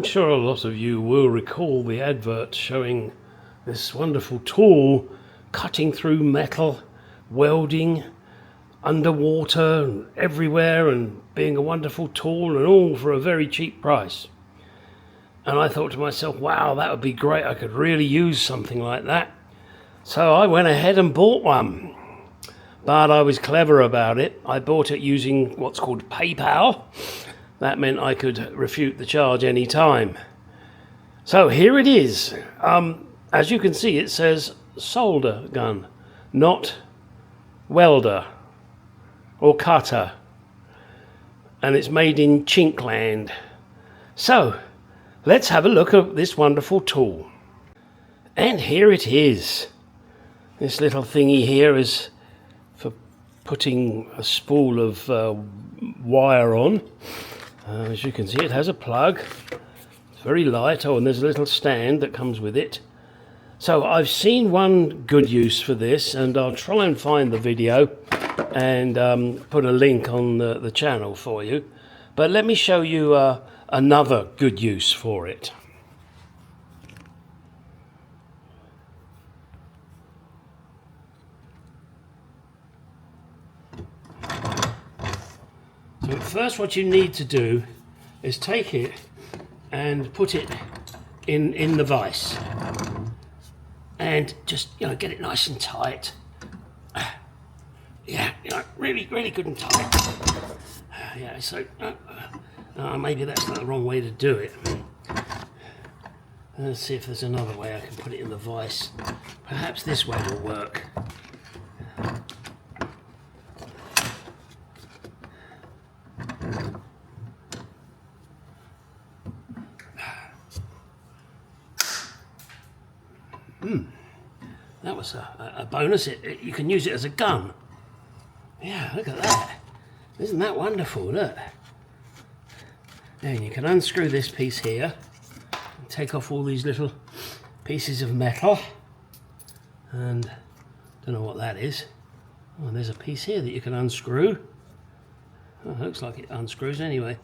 sure a lot of you will recall the advert showing this wonderful tool cutting through metal, welding, underwater and everywhere, and being a wonderful tool, and all for a very cheap price. And I thought to myself, wow, that would be great, I could really use something like that. So I went ahead and bought one. But I was clever about it. I bought it using what's called PayPal. That meant I could refute the charge any time. So here it is. As you can see, it says solder gun, not welder or cutter. And it's made in Chinkland. So let's have a look at this wonderful tool. And here it is. This little thingy here is for putting a spool of wire on. As you can see, it has a plug. It's very light. Oh, and there's a little stand that comes with it. So I've seen one good use for this, and I'll try and find the video and put a link on the channel for you. But let me show you another good use for it. So first what you need to do is take it and put it in the vise and just, get it nice and tight. Yeah, really good and tight. Yeah, so maybe that's not the wrong way to do it. Let's see if there's another way I can put it in the vise. Perhaps this way will work. That was a bonus. You can use it as a gun. Yeah, look at that. Isn't that wonderful? Look. And you can unscrew this piece here and take off all these little pieces of metal. And don't know what that is. Oh, and there's a piece here that you can unscrew. Oh, looks like it unscrews anyway.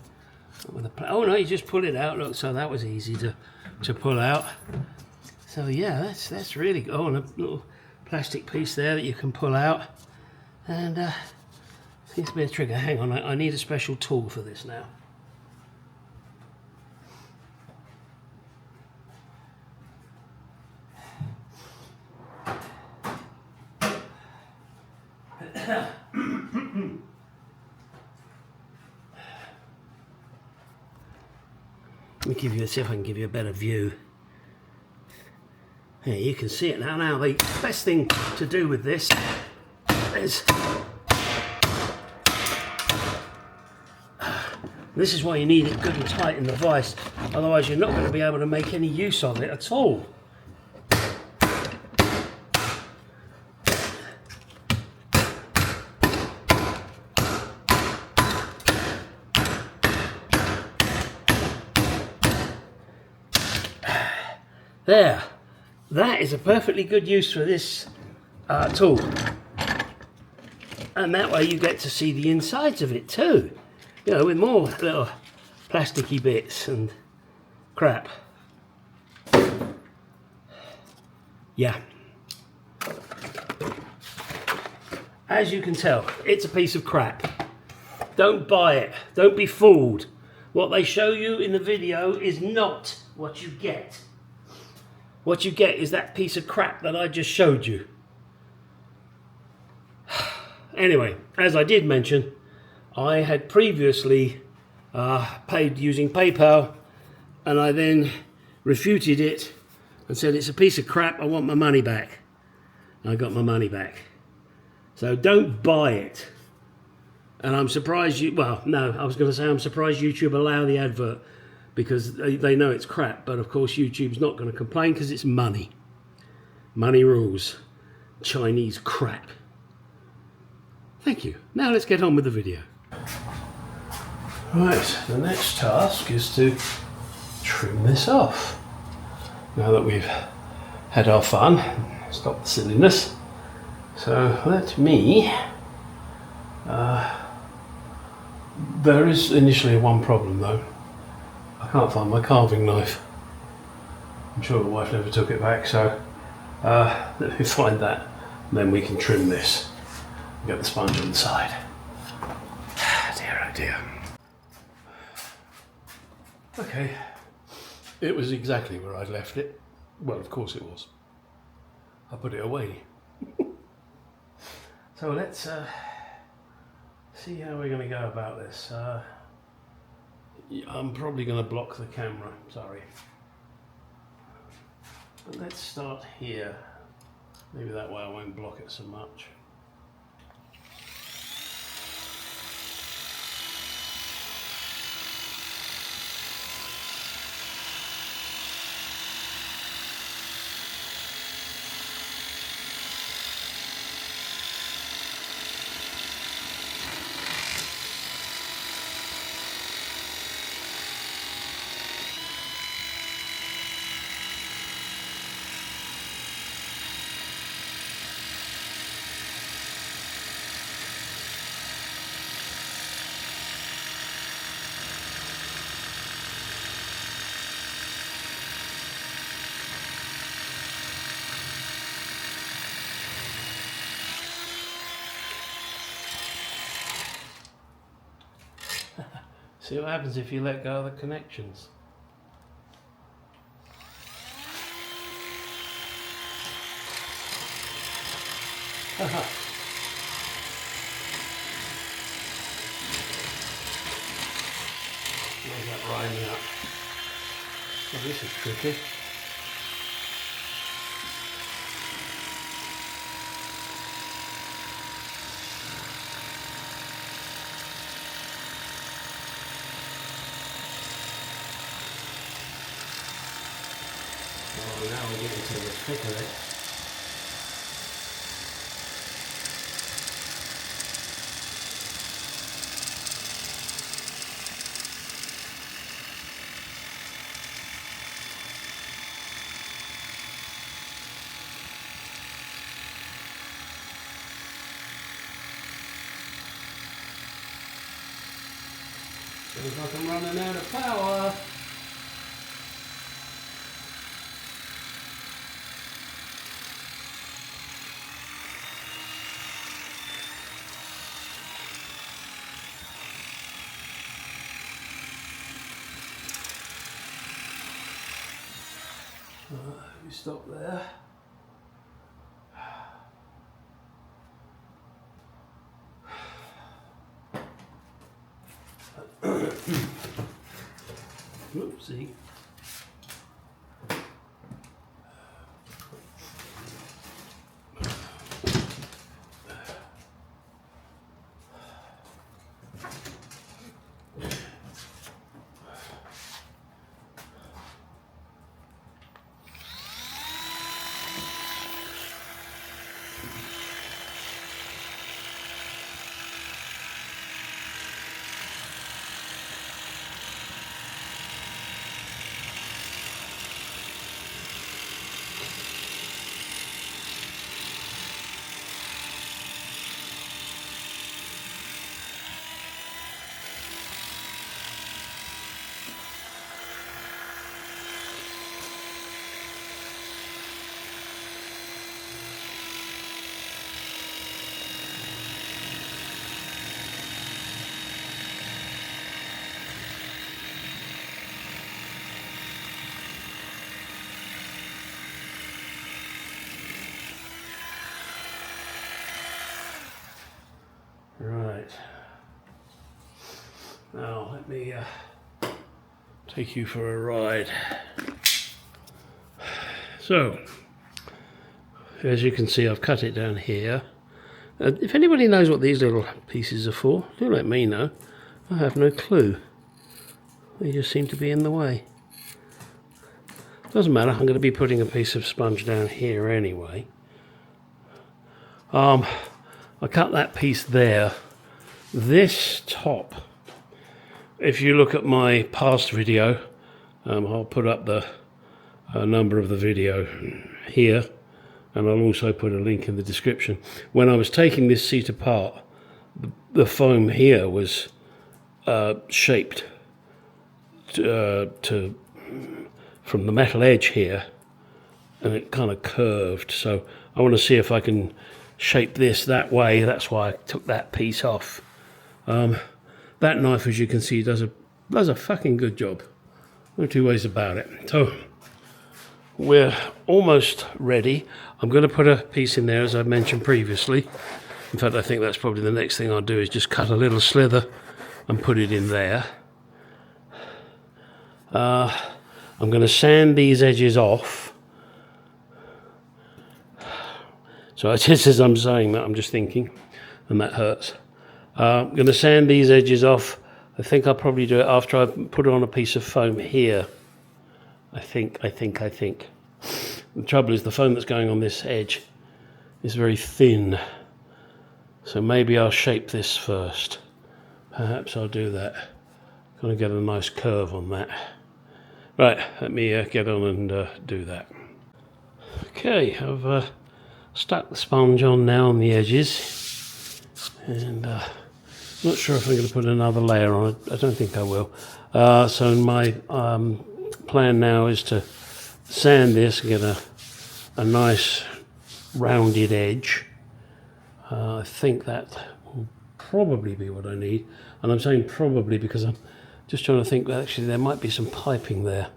With oh no, you just pull it out. Look, so that was easy to pull out. So yeah, that's really good. Oh, and a little plastic piece there that you can pull out. And seems to be a trigger. Hang on, I need a special tool for this now. Let me see if I can give you a better view. Yeah, you can see it now. Now, the best thing to do with this is... This is why you need it good and tight in the vise. Otherwise, you're not going to be able to make any use of it at all. There. That is a perfectly good use for this tool. And that way you get to see the insides of it too. With more little plasticky bits and crap. Yeah. As you can tell, it's a piece of crap. Don't buy it. Don't be fooled. What they show you in the video is not what you get. What you get is that piece of crap that I just showed you. Anyway, as I did mention, I had previously paid using PayPal, and I then refuted it and said it's a piece of crap, I want my money back. And I got my money back. So don't buy it. And I'm surprised I'm surprised YouTube allow the advert, because they know it's crap, but of course YouTube's not going to complain because it's money. Money rules. Chinese crap. Thank you. Now let's get on with the video. Right, the next task is to trim this off. Now that we've had our fun, stop the silliness. So let me... there is initially one problem though. I can't find my carving knife. I'm sure my wife never took it back, so let me find that, and then we can trim this and get the sponge on the side. Dear, oh dear. Okay, it was exactly where I'd left it. Well, of course it was. I put it away. So let's see how we're going to go about this. I'm probably going to block the camera, sorry. But let's start here. Maybe that way I won't block it so much. See what happens if you let go of the connections. There's that rising up. Well, this is tricky. Oh, now we're getting to the thick of it. Seems like I'm running out of power. We stop there. Whoopsie. Right. Now let me take you for a ride. So, as you can see, I've cut it down here. If anybody knows what these little pieces are for, do let me know. I have no clue. They just seem to be in the way. Doesn't matter, I'm going to be putting a piece of sponge down here anyway. I cut that piece there. This top, if you look at my past video, I'll put up the number of the video here, and I'll also put a link in the description. When I was taking this seat apart, the foam here was shaped from the metal edge here, and it kind of curved. So I want to see if I can shape this that way. That's why I took that piece off. That knife, as you can see, does a fucking good job. No two ways about it. So we're almost ready. I'm going to put a piece in there, as I mentioned previously. In fact, I think that's probably the next thing I'll do, is just cut a little slither and put it in there. I'm going to sand these edges off. So just as I'm saying that, I'm just thinking, and that hurts. I'm going to sand these edges off. I think I'll probably do it after I've put on a piece of foam here. I think. The trouble is the foam that's going on this edge is very thin. So maybe I'll shape this first. Perhaps I'll do that. Got to get a nice curve on that. Right, let me get on and do that. Okay, I've stuck the sponge on now on the edges. And not sure if I'm going to put another layer on it. I don't think I will. So my plan now is to sand this and get a nice rounded edge. I think that will probably be what I need. And I'm saying probably because I'm just trying to think that actually there might be some piping there.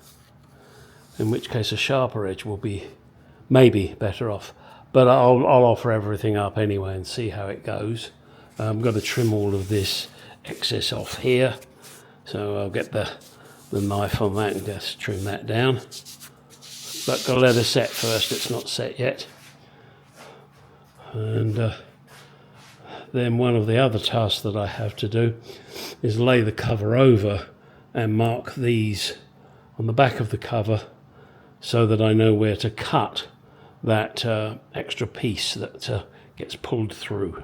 In which case a sharper edge will be maybe better off. But I'll offer everything up anyway and see how it goes. I'm going to trim all of this excess off here. So I'll get the knife on that and just trim that down. But got to let it set first, it's not set yet. And then one of the other tasks that I have to do is lay the cover over and mark these on the back of the cover so that I know where to cut that extra piece that gets pulled through.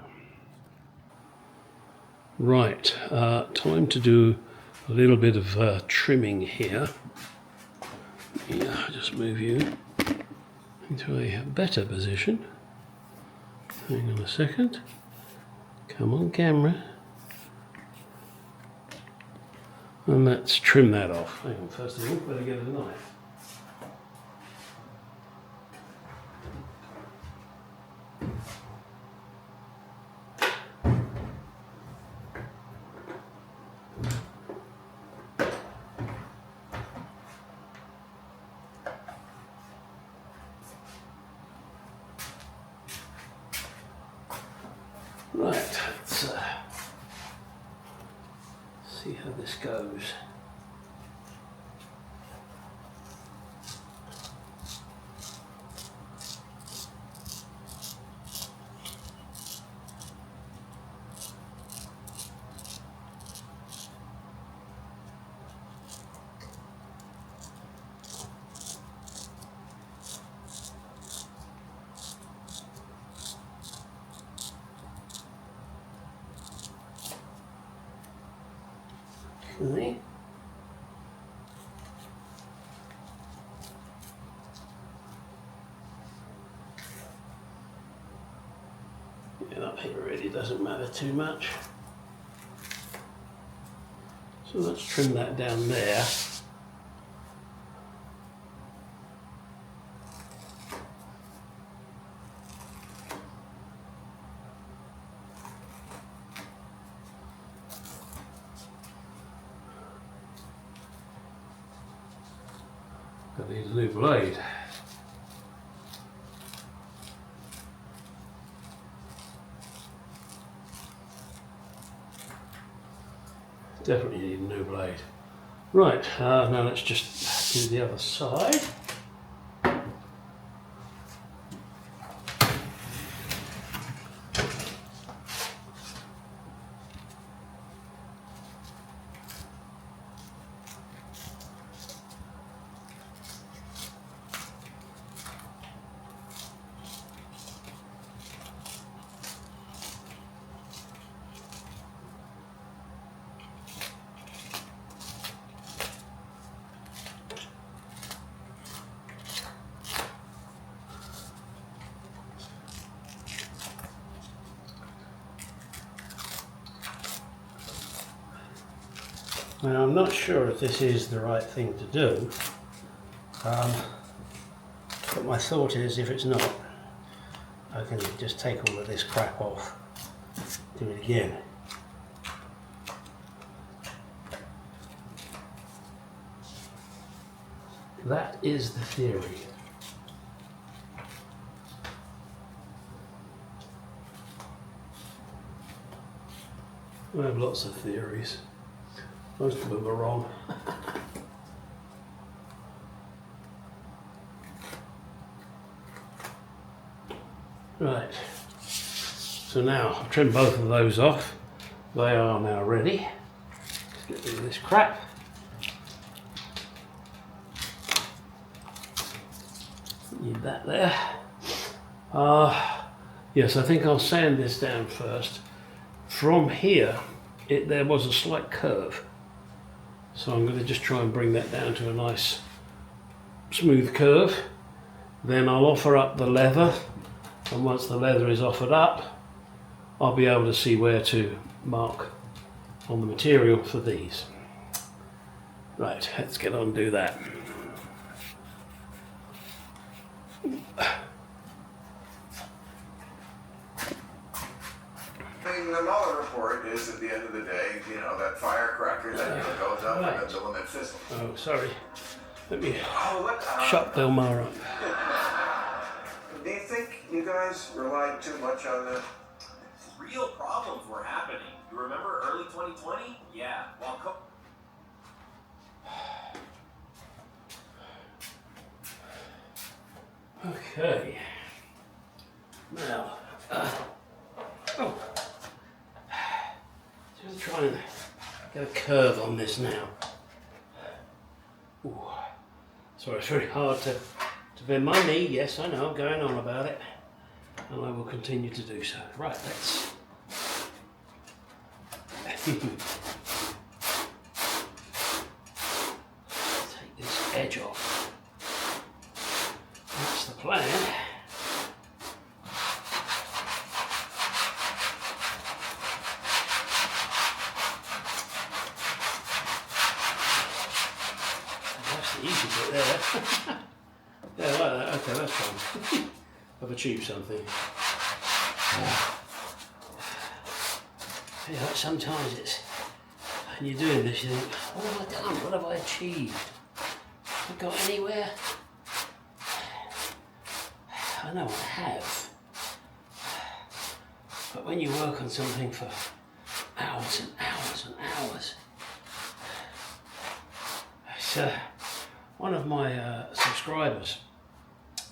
Right, time to do a little bit of trimming here. Yeah, just move you into a better position. Hang on a second. Come on, camera. And let's trim that off. Hang on, first of all, better get a knife. Right, let's see how this goes. Okay. Yeah, up here really doesn't matter too much. So let's trim that down there. Got to use a new blade. Definitely need a new blade. Right, now let's just do the other side. Now I'm not sure if this is the right thing to do, but my thought is if it's not, I can just take all of this crap off, do it again. That is the theory. I have lots of theories. Most of them are wrong. Right. So now I've trimmed both of those off. They are now ready. Let's get rid of this crap. Need that there. Yes, I think I'll sand this down first. From here, there was a slight curve. So I'm going to just try and bring that down to a nice smooth curve. Then I'll offer up the leather, and once the leather is offered up, I'll be able to see where to mark on the material for these. Right, let's get on and do that. The Mueller report is, at the end of the day, you know, that firecracker that goes up and the one that fizzles. Oh, sorry. Let me shut Bill Maher up. Do you think you guys relied too much on the... Real problems were happening. You remember early 2020? Yeah. Okay. Now, just try and get a curve on this now. Ooh. Sorry, it's very hard to bend my knee. Yes, I know, I'm going on about it, and I will continue to do so. Right, let's take this edge off. That's the plan. That's the easy bit there. Yeah, like that. Okay, that's fine. I've achieved something. Yeah, like sometimes it's when you're doing this, you think, what have I done? What have I achieved? Have I got anywhere? I know I have. But when you work on something for hours and hours and hours, it's one of my subscribers,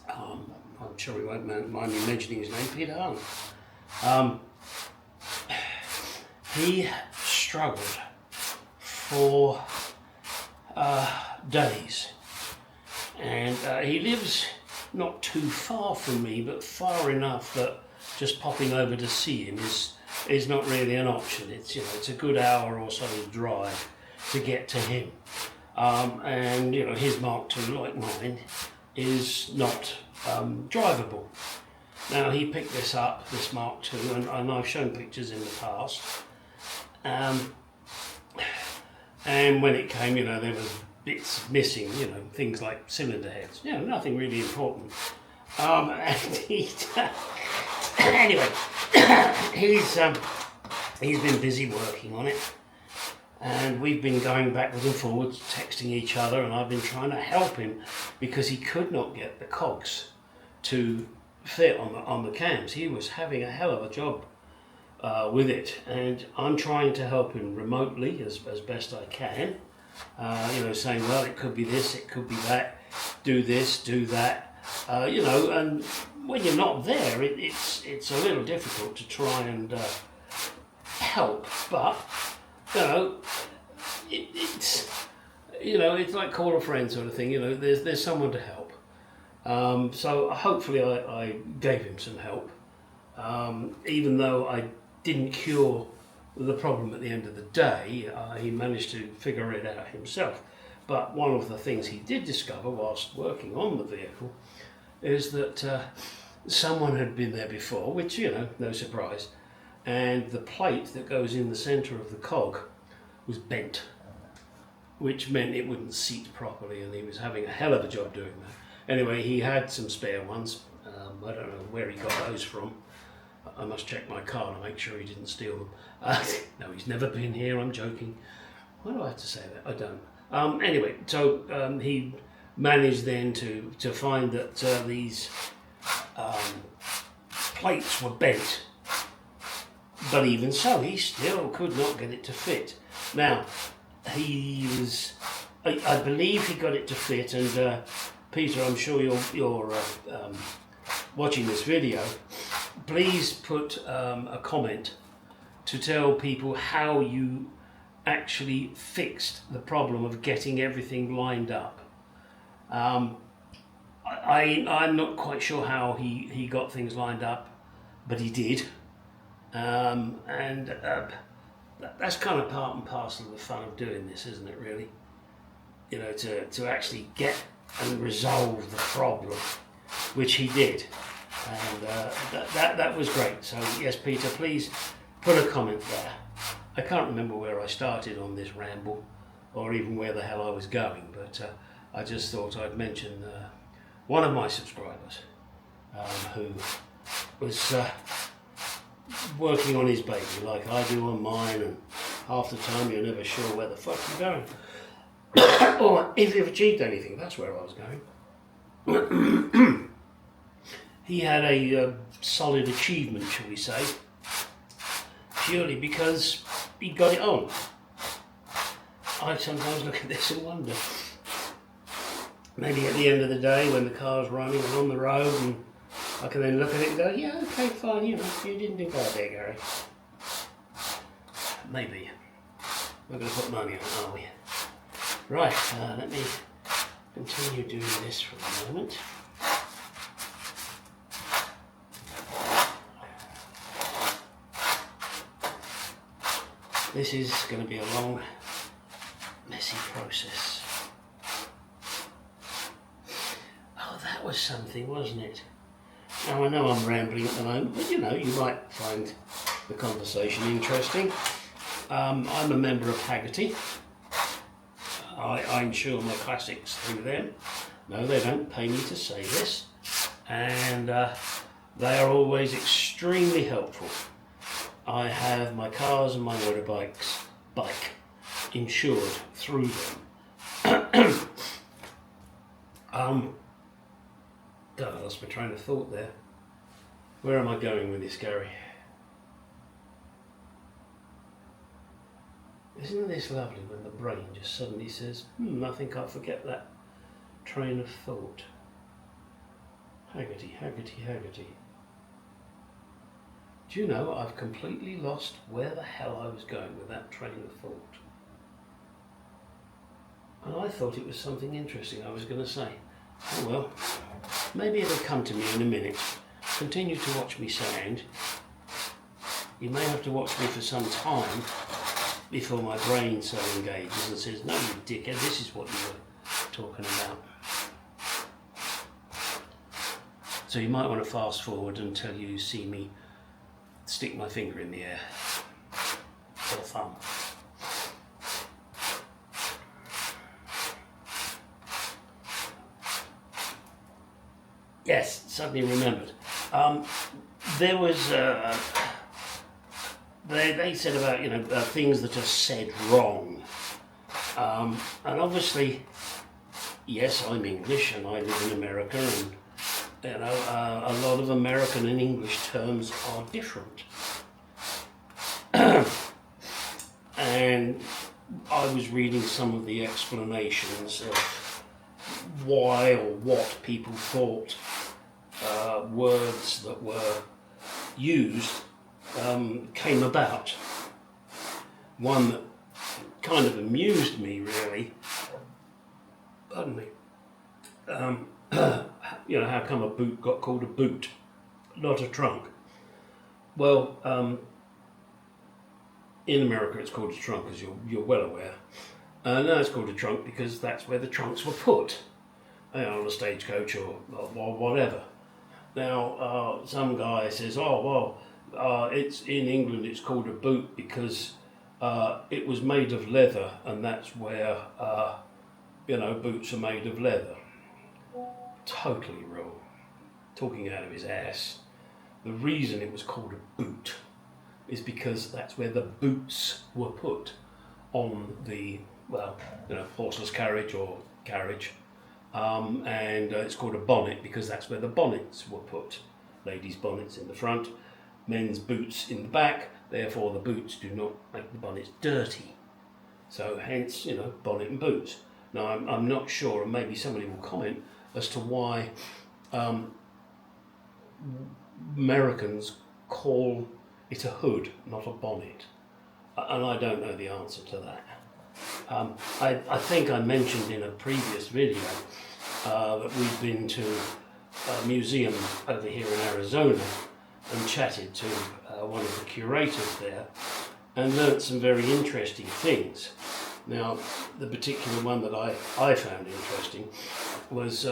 I'm sure he won't mind me mentioning his name, Peter Hunt. He struggled for days, and he lives not too far from me, but far enough that just popping over to see him is not really an option. It's, you know, it's a good hour or so drive to get to him, and you know, his Mark II, like mine, is not drivable. Now he picked this up, this Mark II, and I've shown pictures in the past. And when it came, you know, there was bits missing, you know, things like cylinder heads, you know, nothing really important. And anyway, he's been busy working on it, and we've been going backwards and forwards, texting each other, and I've been trying to help him because he could not get the cogs to fit on the cams. He was having a hell of a job with it, and I'm trying to help him remotely as best I can. You know, saying, well, it could be this, it could be that, do this, do that. You know, and when you're not there, it's a little difficult to try and help. But you know, it's you know, it's like call a friend sort of thing. You know, there's someone to help. So hopefully I gave him some help, even though I didn't cure the problem at the end of the day. He managed to figure it out himself. But one of the things he did discover whilst working on the vehicle is that someone had been there before, which, you know, no surprise, and the plate that goes in the centre of the cog was bent. which meant it wouldn't seat properly, and he was having a hell of a job doing that. Anyway, he had some spare ones. I don't know where he got those from. I must check my car to make sure he didn't steal them. No, he's never been here, I'm joking. Why do I have to say that? I don't. Anyway, so he managed then to find that these plates were bent. But even so, he still could not get it to fit. Now, I believe he got it to fit, and Peter, I'm sure you're watching this video. Please put a comment to tell people how you actually fixed the problem of getting everything lined up. I'm not quite sure how he got things lined up, but he did. That's kind of part and parcel of the fun of doing this, isn't it, really? You know, to actually get and resolve the problem, which he did. And that was great. So yes, Peter, please put a comment there. I can't remember where I started on this ramble, or even where the hell I was going, but I just thought I'd mention one of my subscribers who was working on his baby like I do on mine, and half the time you're never sure where the fuck you're going or if you've achieved anything. That's where I was going. He had a solid achievement, shall we say, purely because he got it on. I sometimes look at this and wonder, maybe at the end of the day when the car's running and on the road, and I can then look at it and go, yeah, okay, fine, you didn't do bad there, Gary. Maybe. We're going to put money on it, aren't we? Right, let me continue doing this for a moment. This is going to be a long, messy process. Oh, that was something, wasn't it? Now, I know I'm rambling at the moment, but you might find the conversation interesting. I'm a member of Haggerty. I insure my classics through them. No, they don't pay me to say this. And they are always extremely helpful. I have my cars and my motorbikes insured through them. God, I lost my train of thought there. Where am I going with this, Gary? Isn't this lovely when the brain just suddenly says, I think I'll forget that train of thought. Haggerty. Do you know, I've completely lost where the hell I was going with that train of thought. And I thought it was something interesting I was going to say. Oh well, maybe it'll come to me in a minute. Continue to watch me sound. You may have to watch me for some time before my brain so engages and says, no, you dickhead, this is what you were talking about. So you might want to fast forward until you see me stick my finger in the air, or thumb. Yes, suddenly remembered. There was, they said about, things that are said wrong. And obviously, yes, I'm English and I live in America, and a lot of American and English terms are different. And I was reading some of the explanations of why or what people thought words that were used came about. One that kind of amused me, really. Pardon me. How come a boot got called a boot, not a trunk? Well, in America it's called a trunk, as you're well aware. Now it's called a trunk because that's where the trunks were put, on a stagecoach or whatever. Now, some guy says, it's in England it's called a boot because it was made of leather, and that's where boots are made of leather. Totally wrong. Talking out of his ass. The reason it was called a boot is because that's where the boots were put on the horseless carriage or carriage, and it's called a bonnet because that's where the bonnets were put. Ladies' bonnets in the front, men's boots in the back. Therefore, the boots do not make the bonnets dirty. So, hence, bonnet and boots. Now, I'm not sure, and maybe somebody will comment as to why Americans call it a hood, not a bonnet, and I don't know the answer to that. I think I mentioned in a previous video that we've been to a museum over here in Arizona and chatted to one of the curators there and learnt some very interesting things. Now, the particular one that I found interesting was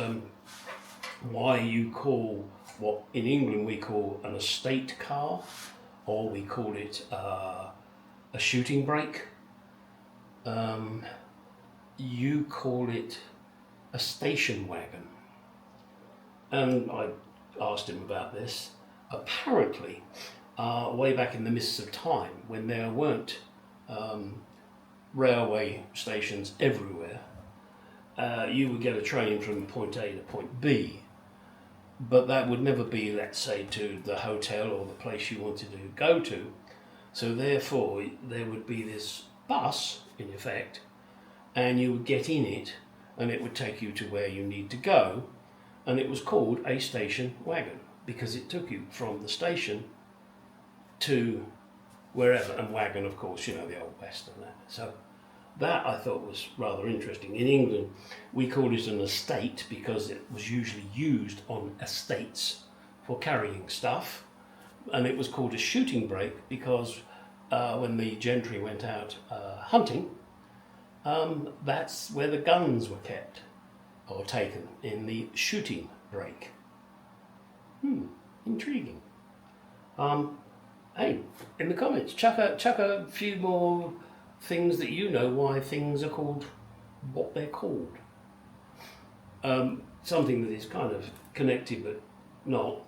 why you call what in England we call an estate car, or we call it a shooting brake. You call it a station wagon. And I asked him about this. Apparently, way back in the mists of time, when there weren't railway stations everywhere, you would get a train from point A to point B, but that would never be, let's say, to the hotel or the place you wanted to go to. So therefore, there would be this bus, in effect, and you would get in it, and it would take you to where you need to go, and it was called a station wagon because it took you from the station to wherever, and wagon, of course, the Old West and that. So that I thought was rather interesting. In England, we call it an estate because it was usually used on estates for carrying stuff, and it was called a shooting brake because when the gentry went out hunting, that's where the guns were kept or taken, in the shooting brake. Intriguing. Hey, in the comments, chuck a few more things that you know why things are called what they're called. Something that is kind of connected but not.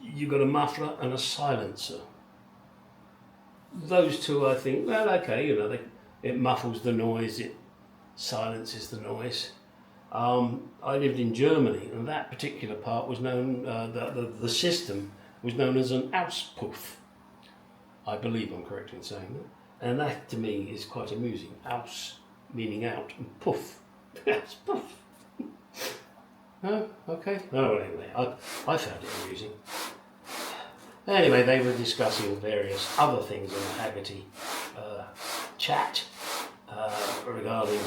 You've got a muffler and a silencer. Those two, I think, well, okay, it muffles the noise, it silences the noise. I lived in Germany, and that particular part was known, the system was known as an Auspuff. I believe I'm correct in saying that. And that to me is quite amusing. Aus meaning out, and puff. That's puff. Oh, okay. Oh, anyway, I found it amusing. Anyway, they were discussing various other things in the Haggerty chat regarding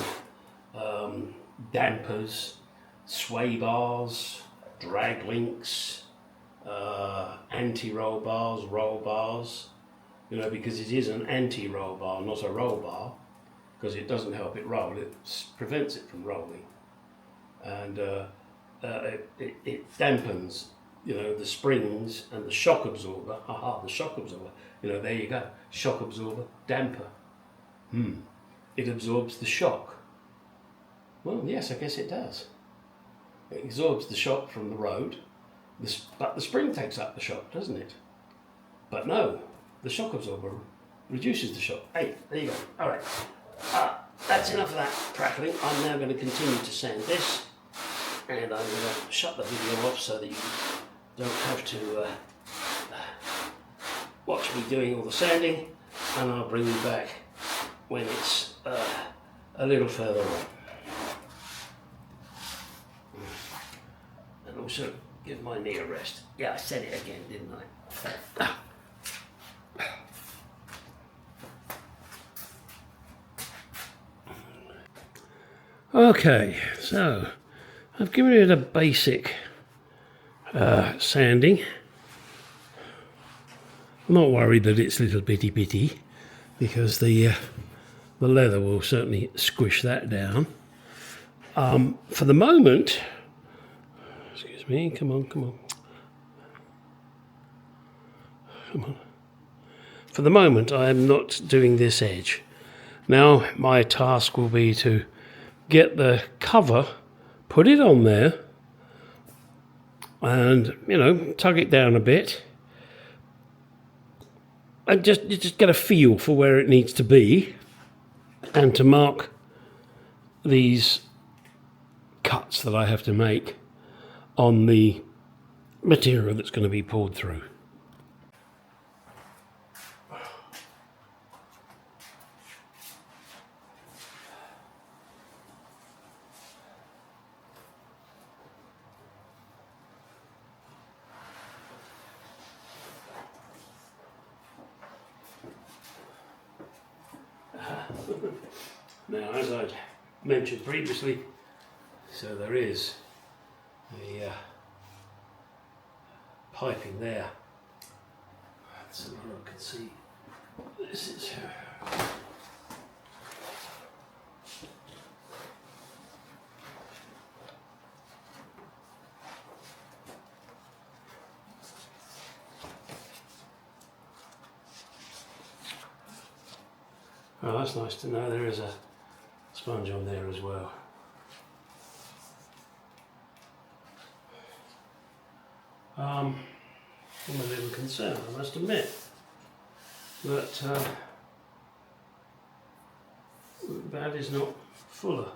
dampers, sway bars, drag links, anti-roll bars, roll bars, because it is an anti-roll bar, not a roll bar, because it doesn't help it roll, it prevents it from rolling. And it dampens, the springs and the shock absorber. The shock absorber, there you go, shock absorber, damper. It absorbs the shock. Well, yes, I guess it does. It absorbs the shock from the road, but the spring takes up the shock, doesn't it? But no, the shock absorber reduces the shock. Hey, there you go. All right, that's enough of that prattling. I'm now going to continue to sand this, and I'm going to shut the video off so that you don't have to watch me doing all the sanding, and I'll bring you back when it's a little further on. And also give my knee a rest. Yeah, I said it again, didn't I? Okay, so I've given it a basic sanding. I'm not worried that it's little bitty because the leather will certainly squish that down. For the moment, excuse me, come on. for the moment, I am not doing this edge. Now my task will be to get the cover, put it on there, and, you know, tug it down a bit, and just get a feel for where it needs to be, and to mark these cuts that I have to make on the material that's going to be pulled through. Now, as I mentioned previously, so there is a piping there. Let's have a look and see. This is. Oh, that's nice to know there is a sponge on there as well. I'm a little concerned, I must admit, that that is not fuller.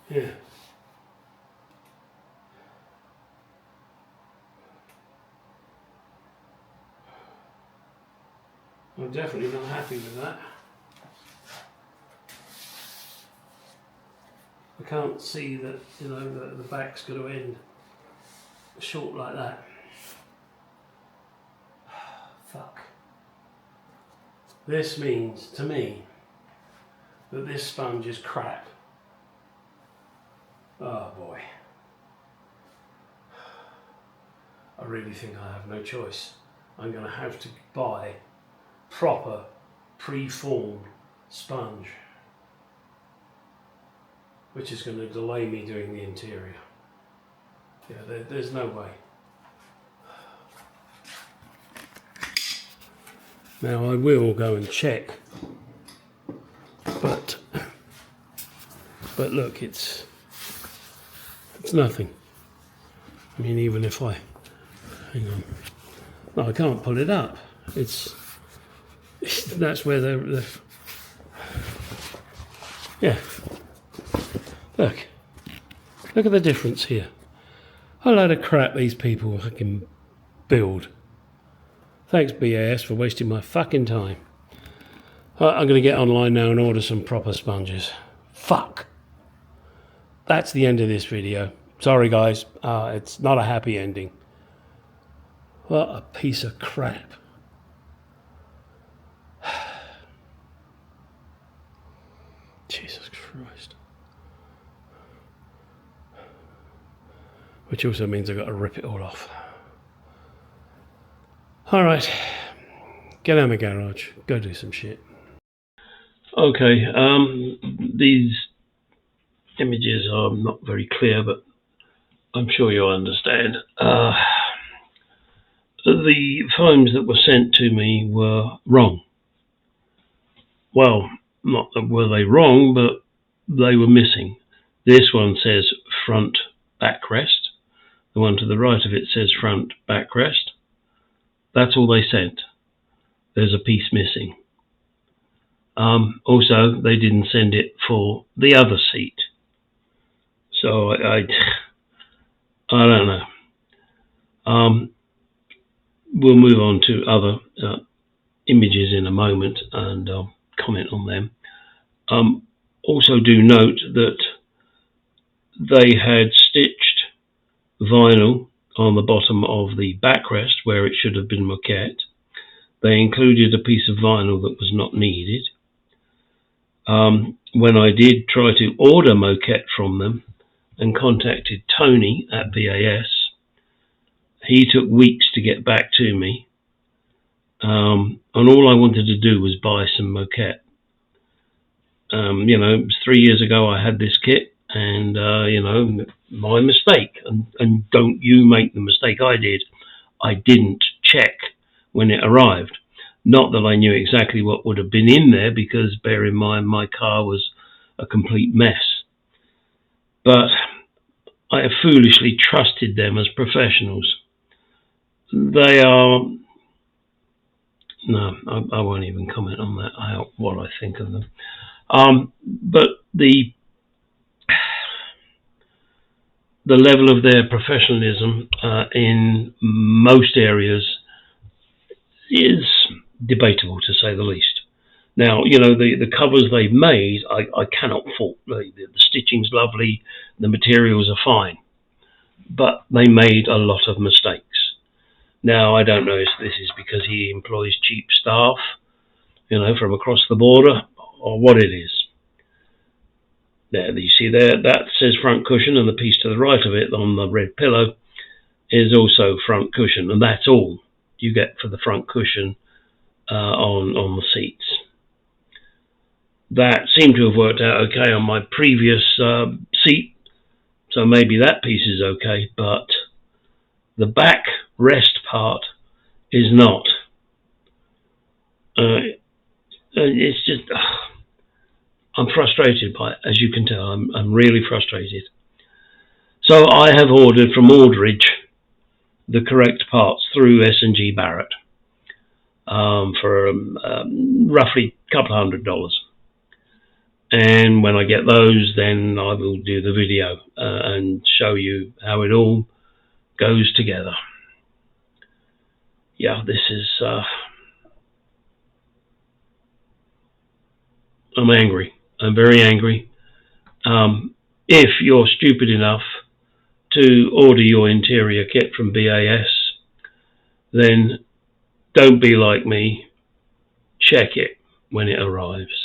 Yeah. I'm definitely not happy with that. I can't see that, you know, the back's going to end short like that. Fuck. This means to me that this sponge is crap. Oh boy. I really think I have no choice. I'm going to have to buy proper pre-formed sponge, which is going to delay me doing the interior. Yeah, there's no way. Now I will go and check, but look, it's nothing. I mean, even if I hang on, no, I can't pull it up. That's where the yeah. Look at the difference here. A load of crap these people fucking build. Thanks BAS for wasting my fucking time. I'm going to get online now and order some proper sponges. Fuck. That's the end of this video. Sorry guys, it's not a happy ending. What a piece of crap. Jesus Christ. Which also means I've got to rip it all off. Alright, get out of my garage, go do some shit. Okay, these images are not very clear, but I'm sure you'll understand. The foams that were sent to me were wrong. Well, not that were they wrong, but they were missing. This one says front backrest. The one to the right of it says front backrest. That's all they sent. There's a piece missing. Also, they didn't send it for the other seat. So I don't know. We'll move on to other images in a moment, and I'll comment on them. Also do note that they had stitched vinyl on the bottom of the backrest where it should have been moquette. They included a piece of vinyl that was not needed. When I did try to order moquette from them and contacted Tony at BAS, he took weeks to get back to me, and all I wanted to do was buy some moquette. You know, it was 3 years ago I had this kit, and you know, my mistake. And don't you make the mistake I did. I didn't check when it arrived. Not that I knew exactly what would have been in there, because bear in mind my car was a complete mess. But I have foolishly trusted them as professionals. They are... No, I won't even comment on that, what I think of them. But the level of their professionalism in most areas is debatable, to say the least. Now, you know, the covers they've made, I cannot fault. The stitching's lovely, the materials are fine, but they made a lot of mistakes. Now, I don't know if this is because he employs cheap staff, you know, from across the border, or what it is. There, you see there, that says front cushion, and the piece to the right of it on the red pillow is also front cushion, and that's all you get for the front cushion on the seats. That seemed to have worked out okay on my previous seat, so maybe that piece is okay, but the back rest part is not. It's just... I'm frustrated by it, as you can tell. I'm really frustrated. So I have ordered from Aldridge the correct parts through S&G Barrett for roughly a couple of $100. And when I get those, then I will do the video and show you how it all goes together. Yeah, this is... I'm angry. I'm very angry. If you're stupid enough to order your interior kit from BAS, then don't be like me. Check it when it arrives.